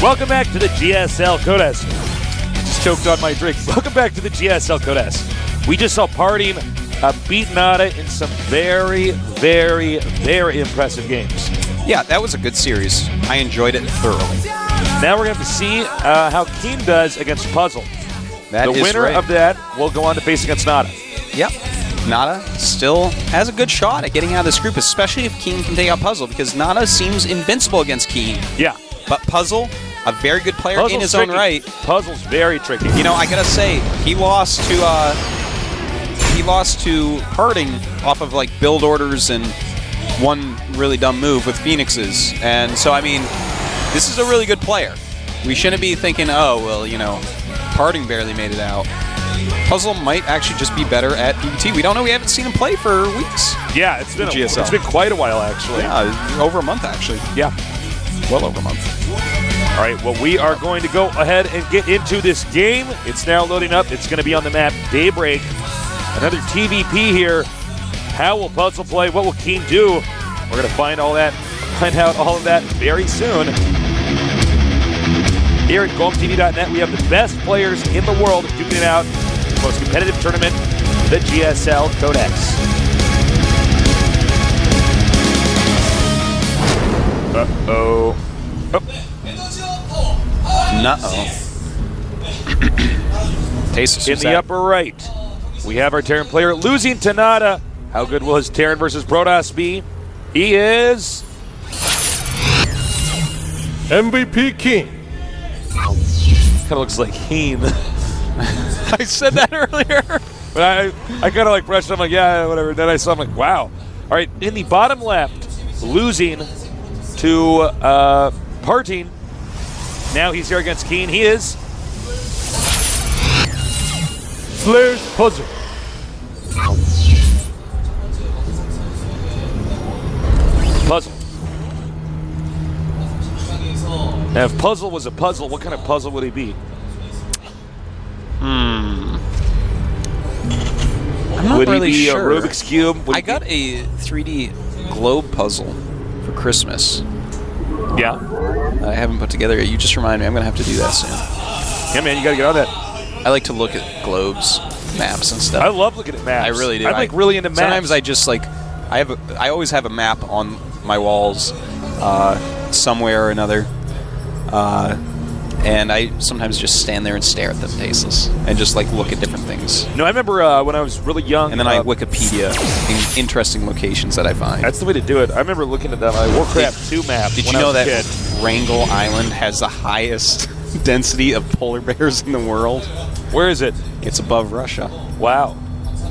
Welcome back to the GSL Codes. Just choked on my drink. Welcome back to the GSL Codes. We just saw Party beat Nada in some very, very, very impressive games. Yeah, that was a good series. I enjoyed it thoroughly. Now we're going to have to see how Keen does against Puzzle. The winner of that will go on to face against Nada. Yep. Nada still has a good shot at getting out of this group, especially if Keen can take out Puzzle, because Nada seems invincible against Keen. Yeah. But Puzzle, a very good player in his own right. Puzzle's very tricky. You know, I gotta say, he lost to Harding off of like build orders and one really dumb move with Phoenixes. And so, I mean, this is a really good player. We shouldn't be thinking, oh, well, you know, Harding barely made it out. Puzzle might actually just be better at PvT. We don't know. We haven't seen him play for weeks. Yeah, it's been GSL. It's been quite a while, actually. Yeah, over a month, actually. Yeah. Well over a month. All right, well, we are going to go ahead and get into this game. It's now loading up. It's going to be on the map Daybreak. Another TVP here. How will Puzzle play? What will Keen do? We're going to find out all of that very soon. Here at GOMTV.net, we have the best players in the world duking it out. The most competitive tournament, the GSL Codex. Uh-oh. Oh. Nuh-oh. In the upper right, we have our Terran player losing to Nada. How good will his Terran versus Protoss be? He is... MVP King. Kind of looks like Keen. I said that earlier. But I kind of like brushed. I'm like, yeah, whatever. Then I saw. I'm like, wow. All right, in the bottom left, losing to Parting. Now he's here against Keen. He is Slayer's Puzzle. Puzzle. Now, if Puzzle was a puzzle, what kind of puzzle would he be? I'm not Would really he be sure. a Rubik's Cube? I got a 3D globe puzzle for Christmas. Yeah. I haven't put together yet. You just remind me. I'm going to have to do that soon. Yeah, man, you got to get on that. I like to look at globes, maps, and stuff. I love looking at maps. I really do. I'm like really into maps. Sometimes I just like, I always have a map on my walls somewhere or another. And I sometimes just stand there and stare at them, tasteless, and just like look at different things. No, I remember when I was really young. And then I Wikipedia interesting locations that I find. That's the way to do it. I remember looking at that Warcraft 2 map. Did when you know I was a that kid. Wrangel Island has the highest density of polar bears in the world? Where is it? It's above Russia. Wow.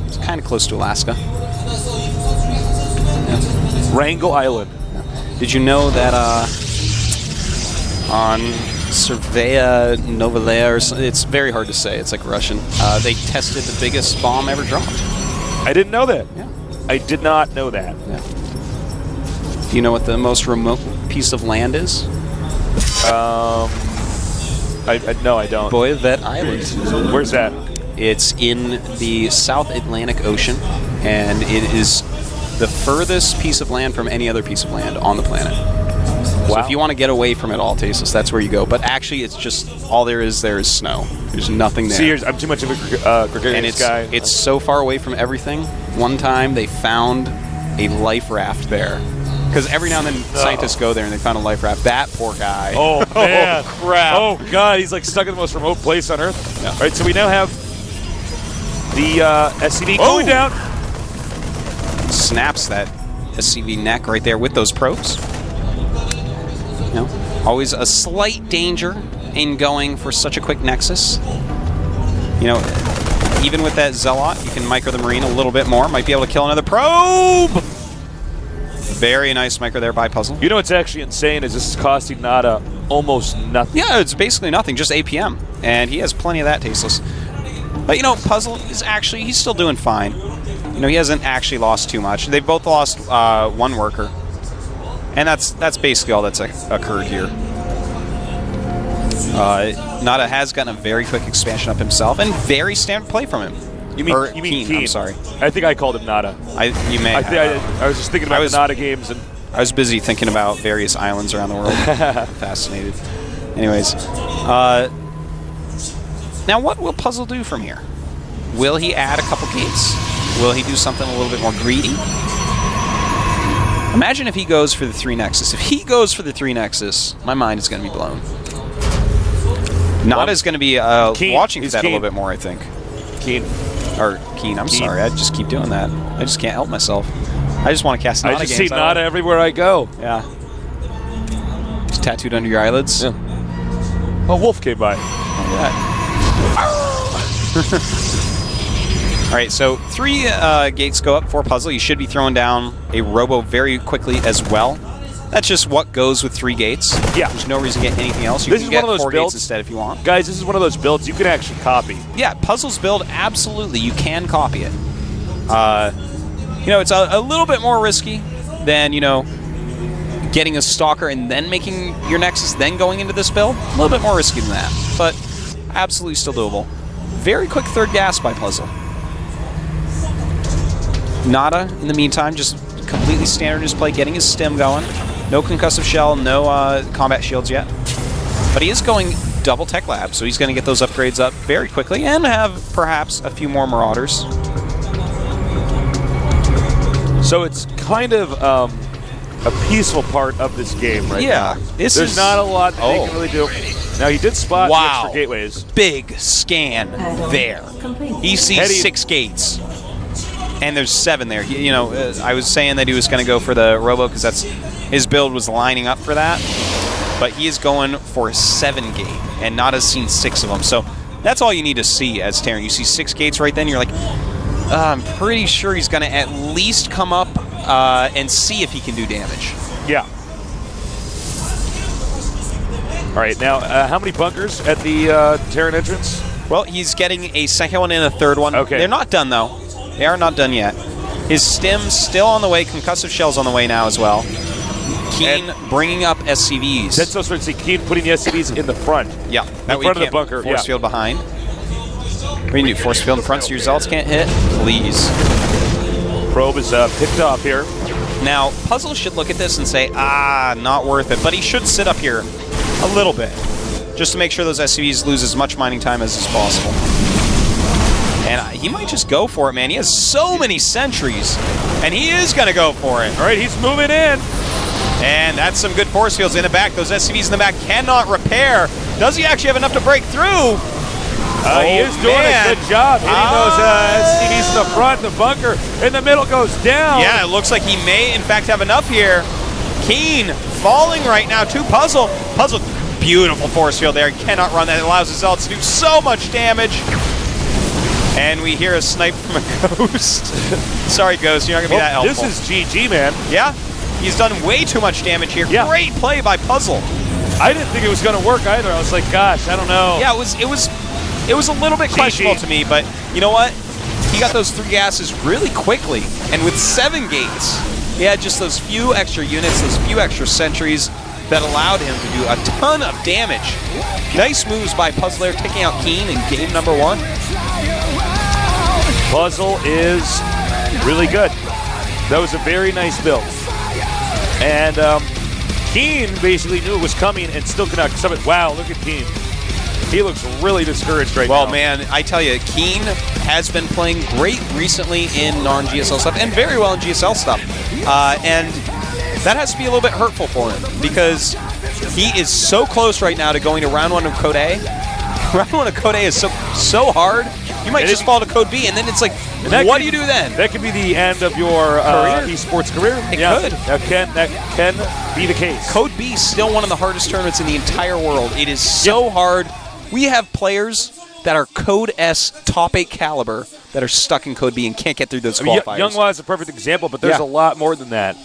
It's kind of close to Alaska. Wrangel Island. Did you know that on Surveya Novelea, or something, it's very hard to say, it's like Russian, they tested the biggest bomb ever dropped? I didn't know that. Yeah. I did not know that. Yeah. Do you know what the most remote piece of land is? No, I don't. Boyvet Island. Where's that? It's in the South Atlantic Ocean, and it is the furthest piece of land from any other piece of land on the planet. Wow. So if you want to get away from it all, Tasteless, that's where you go. But actually, it's just, all there is snow. There's nothing there. See, I'm too much of a gregarious guy. It's so far away from everything. One time, they found a life raft there. Because every now and then, scientists go there and they found a life raft. That poor guy. Oh, man. Oh, crap. Oh, God. He's like stuck in the most remote place on Earth. Yeah. All right, so we now have the SCV going down. Snaps that SCV neck right there with those probes. You know, always a slight danger in going for such a quick nexus. You know, even with that Zealot, you can micro the Marine a little bit more. Might be able to kill another probe! Very nice micro there by Puzzle. You know what's actually insane is this is costing Nada almost nothing. Yeah, it's basically nothing, just APM. And he has plenty of that, Tasteless. But, you know, Puzzle is actually, he's still doing fine. You know, he hasn't actually lost too much. They've both lost one worker. And that's basically all that's occurred here. Nada has gotten a very quick expansion up himself, and very standard play from him. You mean Keen? I'm sorry. I think I called him Nada. You may. I was just thinking about the Nada games, and I was busy thinking about various islands around the world. Fascinated. Anyways, now what will Puzzle do from here? Will he add a couple gates? Will he do something a little bit more greedy? Imagine if he goes for the 3 Nexus. If he goes for the 3 Nexus, my mind is going to be blown. Nada's going to be watching for that a little bit more, I think. Keen. I'm sorry. I just keep doing that. I just can't help myself. I just want to cast Nada games. I just see Nada everywhere I go. Yeah. Just tattooed under your eyelids. Yeah. Oh, Wolf came by. All right, so 3 gates go up for Puzzle. You should be throwing down a Robo very quickly as well. That's just what goes with 3 gates. Yeah. There's no reason to get anything else. You can get 4 gates instead if you want. Guys, this is one of those builds you can actually copy. Yeah, Puzzle's build, absolutely. You can copy it. You know, it's a little bit more risky than, you know, getting a Stalker and then making your Nexus, then going into this build. A little bit more risky than that, but absolutely still doable. Very quick 3rd gas by Puzzle. Nada, in the meantime, just completely standard in his play, getting his stim going. No concussive shell, no combat shields yet. But he is going double tech lab, so he's going to get those upgrades up very quickly and have perhaps a few more Marauders. So it's kind of a peaceful part of this game right now. There's not a lot that they can really do. Now, he did spot the extra gateways. Big scan there. He sees 6 gates. And there's 7 there. You know, I was saying that he was going to go for the Robo because that's his build was lining up for that. But he is going for a 7 gate, and Nada's seen 6 of them. So that's all you need to see as Terran. You see 6 gates right then, you're like, I'm pretty sure he's going to at least come up and see if he can do damage. Yeah. All right, now, how many bunkers at the Terran entrance? Well, he's getting a 2nd one and a 3rd one. Okay. They're not done, though. They are not done yet. His stim's still on the way. Concussive shell's on the way now as well. Keen bringing up SCVs. That's so sort of Keen putting the SCVs in the front. Yeah. In front of the bunker. Force field behind. What do you do? Force field in front so your Zealots can't hit? Please. Probe is picked off here. Now, Puzzle should look at this and say, not worth it. But he should sit up here a little bit just to make sure those SCVs lose as much mining time as is possible. And he might just go for it, man. He has so many sentries, and he is going to go for it. All right, he's moving in. And that's some good force fields in the back. Those SCVs in the back cannot repair. Does he actually have enough to break through? He is doing a good job hitting those SCVs in the front. The bunker in the middle goes down. Yeah, it looks like he may, in fact, have enough here. Keen falling right now to Puzzle. Puzzle, beautiful force field there. He cannot run that. It allows his Zealots to do so much damage. And we hear a snipe from a Ghost. Sorry, Ghost, you're not going to be that helpful. This is GG, man. Yeah, he's done way too much damage here. Yeah. Great play by Puzzle. I didn't think it was going to work either. I was like, gosh, I don't know. Yeah, it was a little bit questionable to me, but you know what? He got those 3 gases really quickly, and with 7 gates, he had just those few extra units, those few extra sentries that allowed him to do a ton of damage. Nice moves by Puzzler, taking out Keen in game number 1. Puzzle is really good. That was a very nice build. And Keen basically knew it was coming and still could not accept it. Wow, look at Keen. He looks really discouraged right now. Well, man, I tell you, Keen has been playing great recently in non-GSL stuff and very well in GSL stuff. And that has to be a little bit hurtful for him because he is so close right now to going to round 1 of Code A. Round 1 of Code A is so hard. You might just fall to Code B, and then it's like, what do you do then? That could be the end of your esports career. It could. That can be the case. Code B is still one of the hardest tournaments in the entire world. It is so hard. We have players that are Code S top 8 caliber that are stuck in Code B and can't get through those qualifiers. Younghwa is a perfect example, but there's a lot more than that.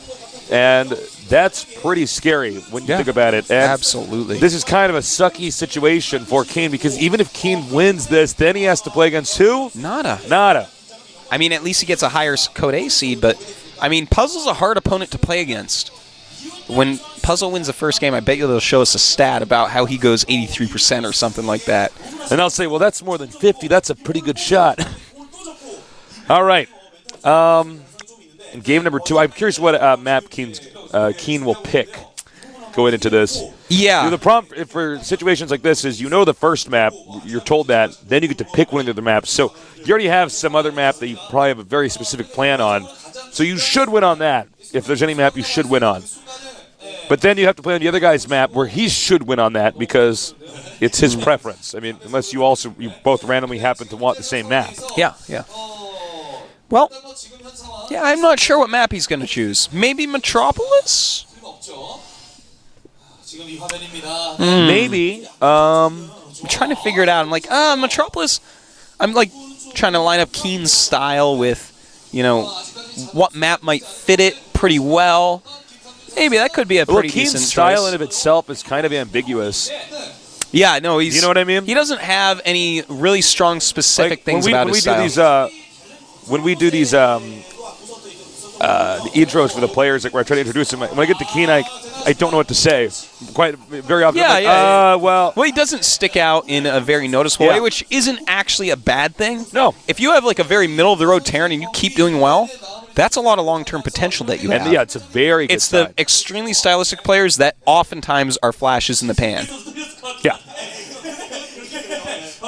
And that's pretty scary when you think about it. And absolutely. This is kind of a sucky situation for Keen because even if Keen wins this, then he has to play against who? Nada. I mean, at least he gets a higher Code A seed, but, I mean, Puzzle's a hard opponent to play against. When Puzzle wins the first game, I bet you they'll show us a stat about how he goes 83% or something like that. And I'll say, well, that's more than 50. That's a pretty good shot. All right. In game number 2, I'm curious what map Keen will pick. going into this. Yeah. The problem for situations like this is the first map, you're told that, then you get to pick one of the other maps. So you already have some other map that you probably have a very specific plan on. So you should win on that. If there's any map you should win on. But then you have to play on the other guy's map where he should win on that because it's his preference. I mean, unless you both randomly happen to want the same map. Yeah. Well, yeah, I'm not sure what map he's going to choose. Maybe Metropolis? Maybe. I'm trying to figure it out. I'm like, Metropolis. I'm like trying to line up Keen's style with, what map might fit it pretty well. Maybe that could be a pretty decent Keen's style choice. in of itself is kind of ambiguous. Yeah, no, he's. You know what I mean? He doesn't have any really strong specific things about his style. When we do these intros for the players, like where I try to introduce them, when I get to Keen, I don't know what to say. Very often. Well, he doesn't stick out in a very noticeable way, which isn't actually a bad thing. No. If you have like a very middle of the road Terran and you keep doing well, that's a lot of long-term potential that you have. And it's a very good sign. The extremely stylistic players that oftentimes are flashes in the pan. Yeah.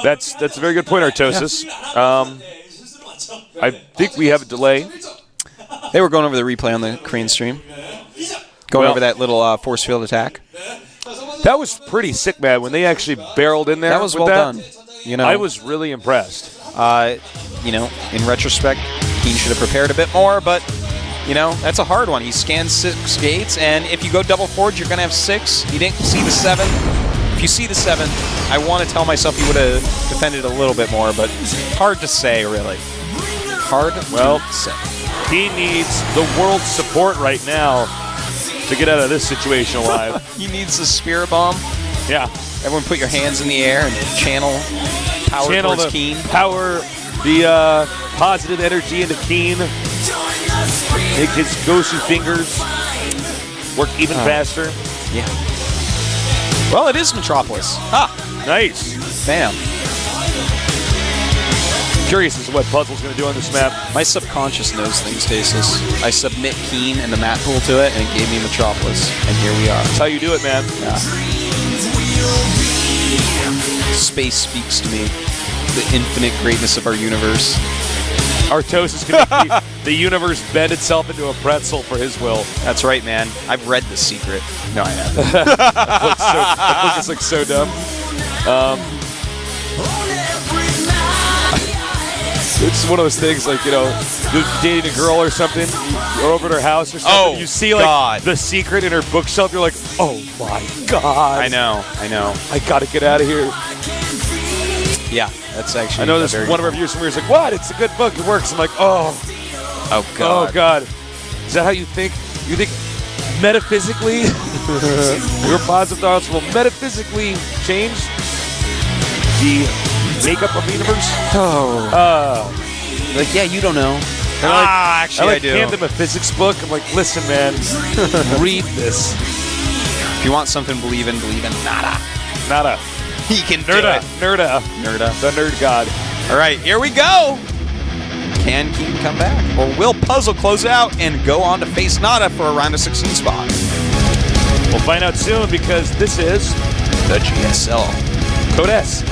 That's a very good point, Artosis. Yeah. I think we have a delay. They were going over the replay on the Korean stream. Going over that little force field attack. That was pretty sick, man, when they actually barreled in there. That was well done. I was really impressed. In retrospect, Keen should have prepared a bit more, but, that's a hard one. He scans 6 gates, and if you go double forward, you're going to have 6. He didn't see the 7. If you see the 7, I want to tell myself he would have defended a little bit more, but hard to say, really. Hard to say. He needs the world's support right now to get out of this situation alive. He needs the spirit bomb. Yeah. Everyone put your hands in the air and channel power towards Keen. Power the positive energy into Keen. Make his Gosu fingers work even faster. Yeah. Well, it is Metropolis. Nice. Bam. Curious as to what Puzzle's going to do on this map. My subconscious knows things, Stasis. I submit Keen and the map pool to it, and it gave me Metropolis. And here we are. That's how you do it, man. Yeah. Space speaks to me. The infinite greatness of our universe. Artosis can make the universe bend itself into a pretzel for his will. That's right, man. I've read The Secret. No, I haven't. That book is like so dumb. It's one of those things like, you're dating a girl or something, or over at her house or something, you see like The Secret in her bookshelf, you're like, oh my God. I know. I gotta get out of here. Yeah, that's actually. I know this one of our viewers somewhere is like, what? It's a good book, it works. I'm like, oh God. Oh God. Is that how you think? You think metaphysically, your positive thoughts will metaphysically change the makeup of the universe? Yeah, you don't know. Actually, I do. I hand them a physics book. I'm like, listen, man, read this. If you want something to believe in nada. Nada. He can Nerda. Nerda. The nerd god. All right, here we go. Can Keen come back? Or will Puzzle close out and go on to face Nada for a round of 16 spot? We'll find out soon because this is the GSL. Code S.